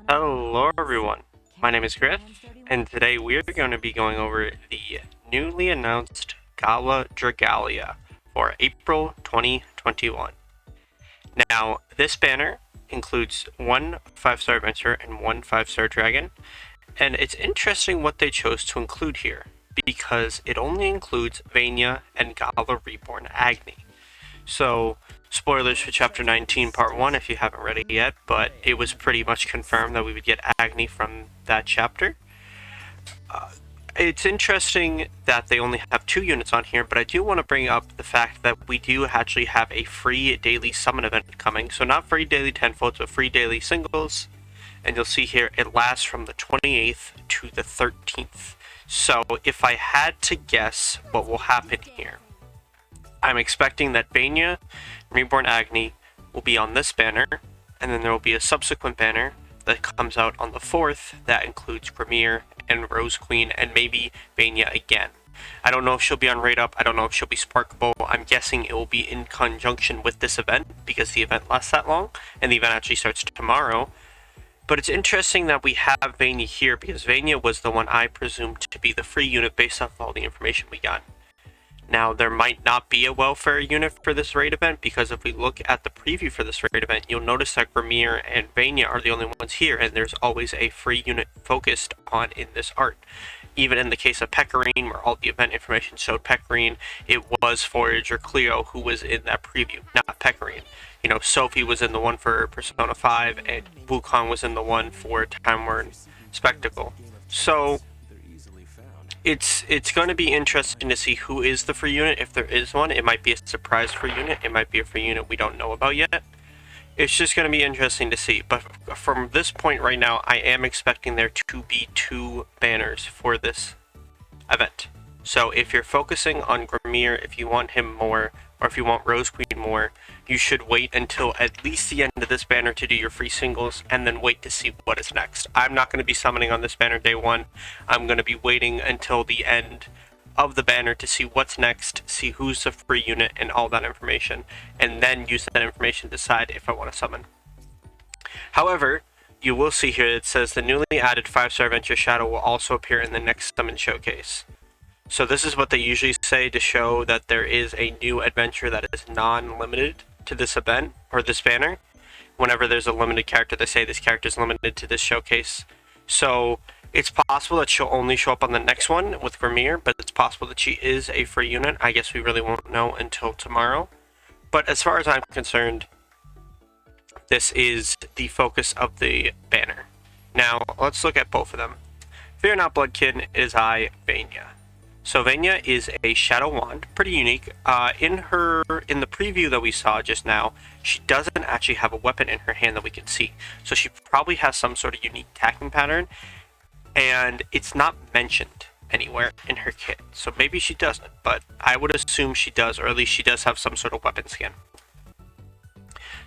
Hello everyone, my name is Griff, and today we are going to be going over the newly announced Gala Dragalia for April 2021. Now, this banner includes one 5-star adventure and one 5-star dragon, and it's interesting what they chose to include here, because it only includes Vania and Gala Reborn Agni. So, spoilers for Chapter 19, Part 1 if you haven't read it yet, but it was pretty much confirmed that we would get Agni from that chapter. It's interesting that they only have 2 units on here, but I do want to bring up the fact that we do actually have a free daily summon event coming. So not free daily 10-folds, but free daily singles. And you'll see here, it lasts from the 28th to the 13th. So if I had to guess what will happen here, I'm expecting that Vania and Reborn Agni will be on this banner, and then there will be a subsequent banner that comes out on the 4th that includes Grimir and Rose Queen and maybe Vania again. I don't know if she'll be on Raid Up, I don't know if she'll be Sparkable. I'm guessing it will be in conjunction with this event because the event lasts that long, and the event actually starts tomorrow. But it's interesting that we have Vania here because Vania was the one I presumed to be the free unit based off all the information we got. Now, there might not be a welfare unit for this raid event, because if we look at the preview for this raid event, you'll notice that Grimir and Vania are the only ones here, and there's always a free unit focused on in this art. Even in the case of Pecorine, where all the event information showed Pecorine, it was Forager Cleo who was in that preview, not Pecorine. You know, Sophie was in the one for Persona 5, and Wukong was in the one for Time Worn Spectacle. So it's going to be interesting to see who is the free unit, if there is one. It might be a surprise free unit, it might be a free unit we don't know about yet. It's just going to be interesting to see, but from this point right now, I am expecting there to be 2 banners for this event. So if you're focusing on Grimir, if you want him more, or if you want Rose Queen more, you should wait until at least the end of this banner to do your free singles, and then wait to see what is next. I'm not going to be summoning on this banner day 1. I'm going to be waiting until the end of the banner to see what's next, see who's the free unit, and all that information, and then use that information to decide if I want to summon. However, you will see here it says the newly added 5-star adventure Shadow will also appear in the next summon showcase. So this is what they usually say to show that there is a new adventure that is non-limited to this event, or this banner. Whenever there's a limited character, they say this character is limited to this showcase. So it's possible that she'll only show up on the next one with Grimir, but it's possible that she is a free unit. I guess we really won't know until tomorrow. But as far as I'm concerned, this is the focus of the banner. Now, let's look at both of them. Fear not, Bloodkin, it is I, Vania. So Vania is a Shadow Wand, pretty unique. In the preview that we saw just now, she doesn't actually have a weapon in her hand that we can see. So she probably has some sort of unique attacking pattern, and it's not mentioned anywhere in her kit. So maybe she doesn't, but I would assume she does, or at least she does have some sort of weapon skin.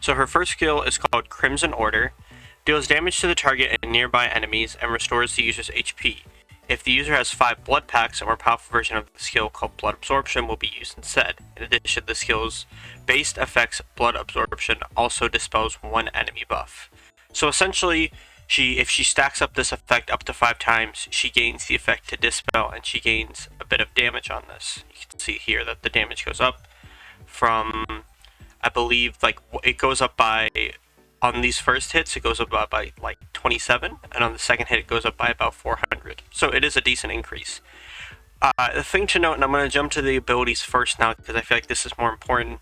So her first skill is called Crimson Order, deals damage to the target and nearby enemies, and restores the user's HP. If the user has 5 blood packs, a more powerful version of the skill called Blood Absorption will be used instead. In addition, the skill's based effects Blood Absorption also dispels 1 enemy buff. So essentially, if she stacks up this effect up to 5 times, she gains the effect to dispel, and she gains a bit of damage on this. You can see here that the damage goes up from, I believe, like, it goes up by, on these first hits, it goes up by like 27, and on the second hit, it goes up by about 400. So it is a decent increase. The thing to note, and I'm going to jump to the abilities first now, because I feel like this is more important.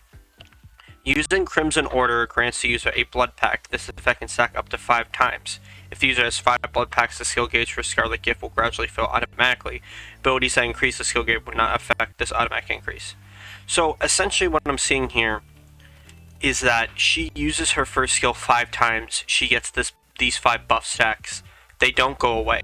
Using Crimson Order grants the user a blood pack. This effect can stack up to 5 times. If the user has 5 blood packs, the skill gauge for Scarlet Gift will gradually fill automatically. Abilities that increase the skill gauge will not affect this automatic increase. So essentially what I'm seeing here is that she uses her first skill 5 times, she gets these 5 buff stacks. They don't go away.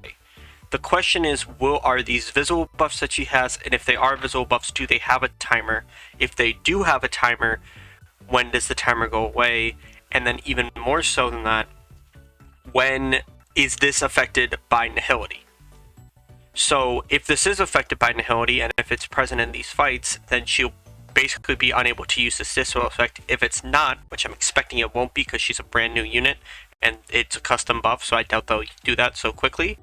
The question is, are these visible buffs that she has, and if they are visible buffs, do they have a timer? If they do have a timer, when does the timer go away? And then even more so than that, when is this affected by Nihility? So if this is affected by Nihility, and if it's present in these fights, then she'll basically be unable to use this dispel effect. If it's not, which I'm expecting it won't be because she's a brand new unit and it's a custom buff, so I doubt they'll do that so quickly.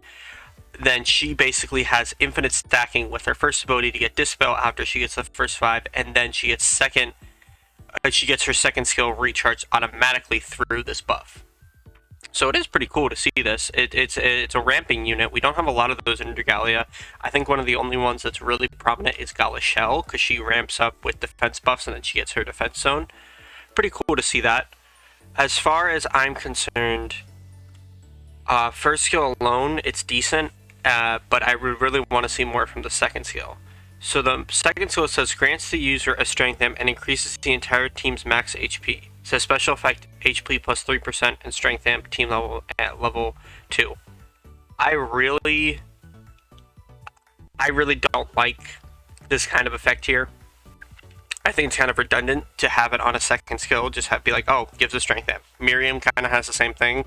Then she basically has infinite stacking with her first ability to get Dispel after she gets the first 5, and then she gets her second skill recharged automatically through this buff. So it is pretty cool to see this. It's a ramping unit. We don't have a lot of those in Dragalia. I think one of the only ones that's really prominent is Gala Shell, because she ramps up with defense buffs and then she gets her defense zone. Pretty cool to see that. As far as I'm concerned, first skill alone, it's decent, but I would really want to see more from the second skill. So the second skill says grants the user a strength amp and increases the entire team's max HP. It says special effect HP plus 3% and strength amp team level at level 2. I really don't like this kind of effect here. I think it's kind of redundant to have it on a second skill. Just be like, oh, gives a strength amp. Miriam kind of has the same thing.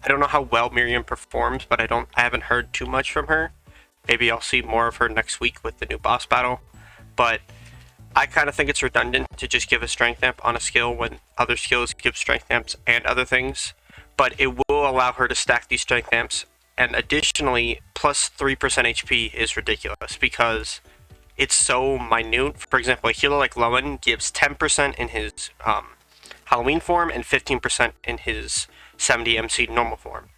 I don't know how well Miriam performs, but I haven't heard too much from her. Maybe I'll see more of her next week with the new boss battle. But I kind of think it's redundant to just give a strength amp on a skill when other skills give strength amps and other things. But it will allow her to stack these strength amps. And additionally, plus 3% HP is ridiculous because it's so minute. For example, a healer like Lowen gives 10% in his Halloween form and 15% in his 70 MC normal form.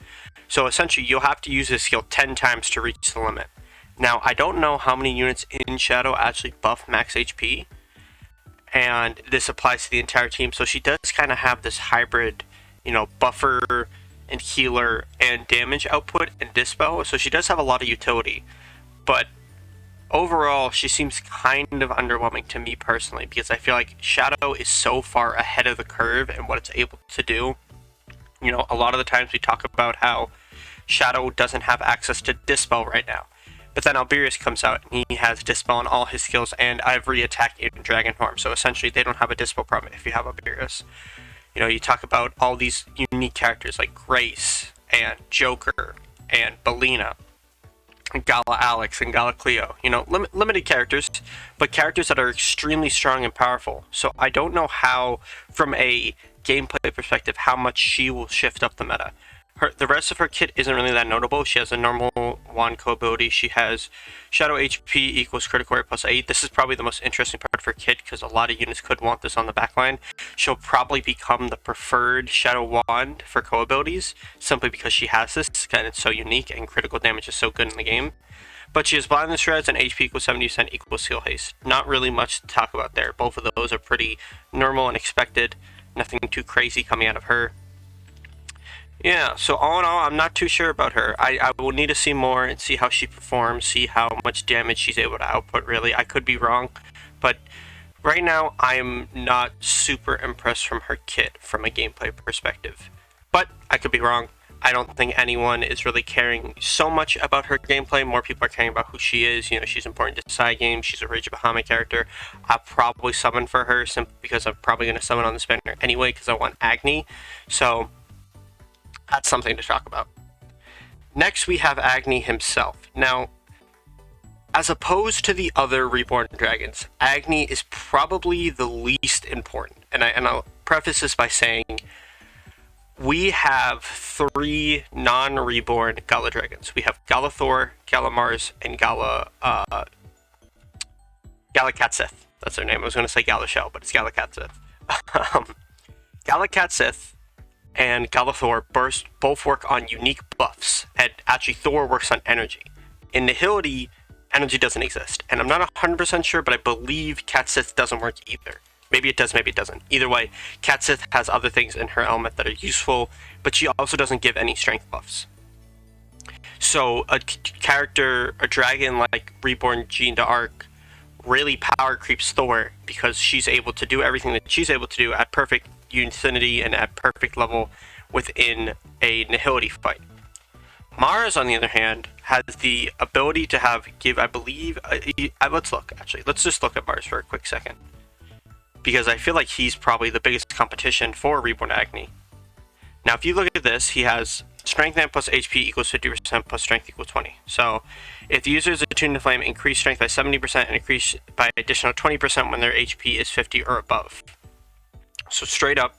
So essentially, you'll have to use his skill 10 times to reach the limit. Now, I don't know how many units in Shadow actually buff max HP, and this applies to the entire team. So she does kind of have this hybrid, buffer and healer and damage output and dispel. So she does have a lot of utility, but overall, she seems kind of underwhelming to me personally, because I feel like Shadow is so far ahead of the curve in what it's able to do. A lot of the times we talk about how Shadow doesn't have access to Dispel right now. But then Alberius comes out and he has Dispel on all his skills and every attack in Dragon form. So essentially they don't have a Dispel problem if you have Alberius. You talk about all these unique characters like Grace and Joker and Belina, and Gala Alex and Gala Cleo. Limited characters, but characters that are extremely strong and powerful. So I don't know how, from a gameplay perspective, how much she will shift up the meta. The rest of her kit isn't really that notable. She has a normal wand ability. She has Shadow HP equals critical rate plus 8. This is probably the most interesting part of her kit because a lot of units could want this on the backline. She'll probably become the preferred Shadow Wand for abilities simply because she has this, and it's so unique and critical damage is so good in the game. But she has Blindness Shreds and HP equals 70% equals Seal Haste. Not really much to talk about there. Both of those are pretty normal and expected. Nothing too crazy coming out of her. Yeah, so all in all, I'm not too sure about her. I will need to see more and see how she performs, see how much damage she's able to output, really. I could be wrong, but right now, I'm not super impressed from her kit from a gameplay perspective. But I could be wrong. I don't think anyone is really caring so much about her gameplay. More people are caring about who she is. She's important to Cygames. She's a Rage of Bahamut character. I'll probably summon for her simply because I'm probably going to summon on the banner anyway because I want Agni. So that's something to talk about. Next, we have Agni himself. Now, as opposed to the other Reborn Dragons, Agni is probably the least important. And I'll preface this by saying we have 3 non-reborn Gala Dragons. We have Gala Thor, Gala Mars, and Gala Catsith. That's their name. I was going to say Gala Shell, but it's Gala Catsith. Gala Catsith and Gala Thor both work on unique buffs, and actually Thor works on energy. In Nihility, energy doesn't exist, and I'm not 100% sure, but I believe Catsith doesn't work either. Maybe it does, maybe it doesn't. Either way, Catsith has other things in her element that are useful, but she also doesn't give any strength buffs. So a dragon like Reborn Jeanne d'Arc really power creeps Thor because she's able to do everything that she's able to do at perfect unity and at perfect level within a Nihility fight. Mars, on the other hand, has the ability to give, I believe, let's look, actually. Let's just look at Mars for a quick second, because I feel like he's probably the biggest competition for Reborn Agni. Now, if you look at this, he has Strength Amp plus HP equals 50% plus Strength equals 20. So, if the user is attuned to Flame, increase Strength by 70% and increase by additional 20% when their HP is 50 or above. So straight up,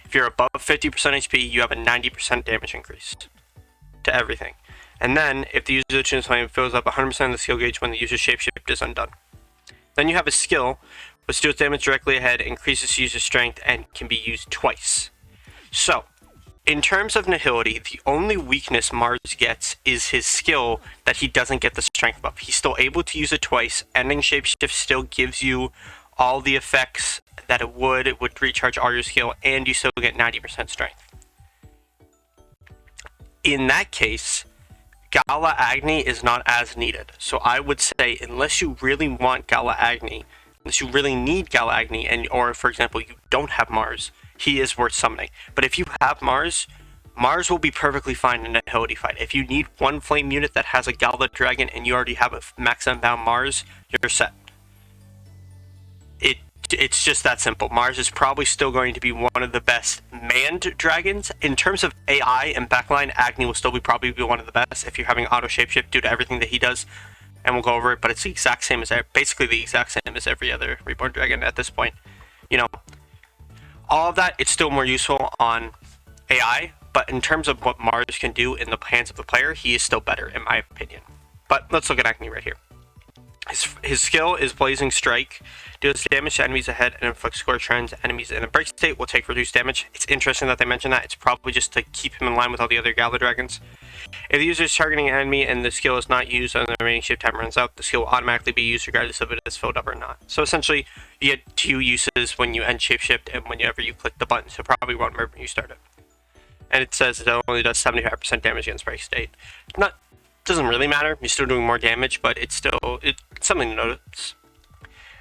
If you're above 50% HP, you have a 90% damage increase to everything. And then, if the user attunes flame fills up 100% of the skill gauge when the user's shapeshift is undone. Then you have a skill, which deals damage directly ahead, increases user strength, and can be used twice. So, in terms of nihility, the only weakness Mars gets is his skill that he doesn't get the strength buff. He's still able to use it twice. Ending shapeshift still gives you all the effects that it would. It would recharge all your skill, and you still get 90% strength. In that case, Gala Agni is not as needed. So I would say, unless you really want Gala Agni, unless you really need Gala Agni, or for example, you don't have Mars, he is worth summoning. But if you have Mars, Mars will be perfectly fine in a nihility fight. If you need one flame unit that has a Gala Dragon and you already have a max unbound Mars, you're set. It's just that simple. Mars is probably still going to be one of the best manned dragons. In terms of AI and backline, Agni will still probably be one of the best if you're having auto shapeshift due to everything that he does. And we'll go over it, but it's the exact same as, basically the exact same as every other Reborn Dragon at this point. You know, all of that, it's still more useful on AI, but in terms of what Mars can do in the hands of the player, he is still better, in my opinion. But let's look at Agni right here. His skill is Blazing Strike. Deals damage to enemies ahead and inflicts score trends. Enemies in a break state will take reduced damage. It's interesting that they mention that. It's probably just to keep him in line with all the other Gala Dragons. If the user is targeting an enemy and the skill is not used and the remaining shift time runs out, the skill will automatically be used regardless of if it is filled up or not. So essentially, you get 2 uses when you end shapeshift and whenever you click the button. So probably won't remember when you start it. And it says it only does 75% damage against break state. Doesn't really matter. You're still doing more damage, but it's something to notice.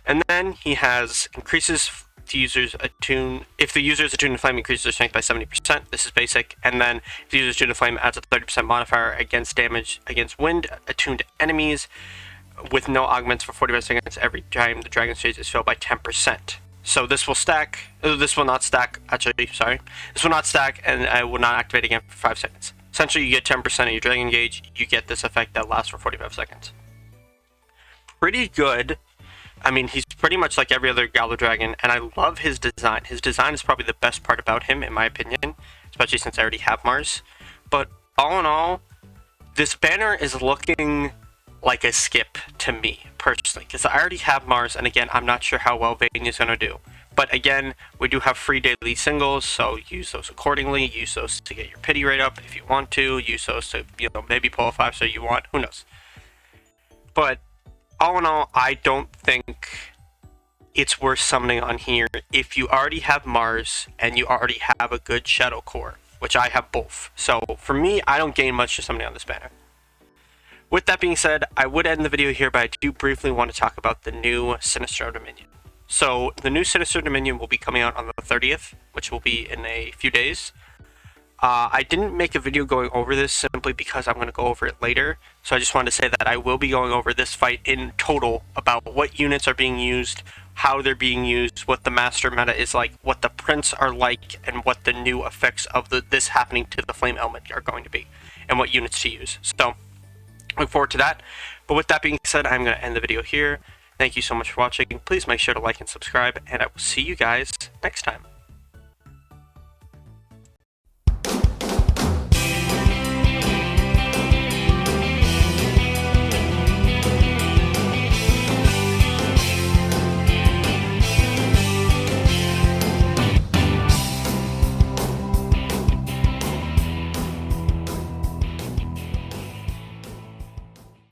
And then he has increases the user's attune. If the user is attuned to flame, increases their strength by 70%. This is basic. And then if the user is attuned to flame, adds a 30% modifier against damage against wind attuned enemies with no augments for 45 seconds every time the dragon stage is filled by 10%. So this will stack. This will not stack. Actually, sorry. This will not stack, and it will not activate again for 5 seconds. Essentially, you get 10% of your dragon gauge. You get this effect that lasts for 45 seconds. Pretty good. I mean, he's pretty much like every other Gala Dragon, and I love his design. His design is probably the best part about him, in my opinion, especially since I already have Mars. But all in all, this banner is looking like a skip to me, personally, because I already have Mars, and again, I'm not sure how well Vampy is going to do. But again, we do have free daily singles, so use those accordingly. Use those to get your pity rate up if you want to. Use those to, maybe pull a 5-star you want. Who knows? But all in all, I don't think it's worth summoning on here if you already have Mars and you already have a good Shadow Core, which I have both. So for me, I don't gain much to summoning on this banner. With that being said, I would end the video here, but I do briefly want to talk about the new Sinister Dominion. So the new Sinister Dominion will be coming out on the 30th, which will be in a few days. I didn't make a video going over this simply because I'm going to go over it later. So I just wanted to say that I will be going over this fight in total about what units are being used, how they're being used, what the master meta is like, what the prints are like, and what the new effects of this happening to the flame element are going to be, and what units to use. So look forward to that. But with that being said, I'm going to end the video here. Thank you so much for watching. Please make sure to like and subscribe, and I will see you guys next time.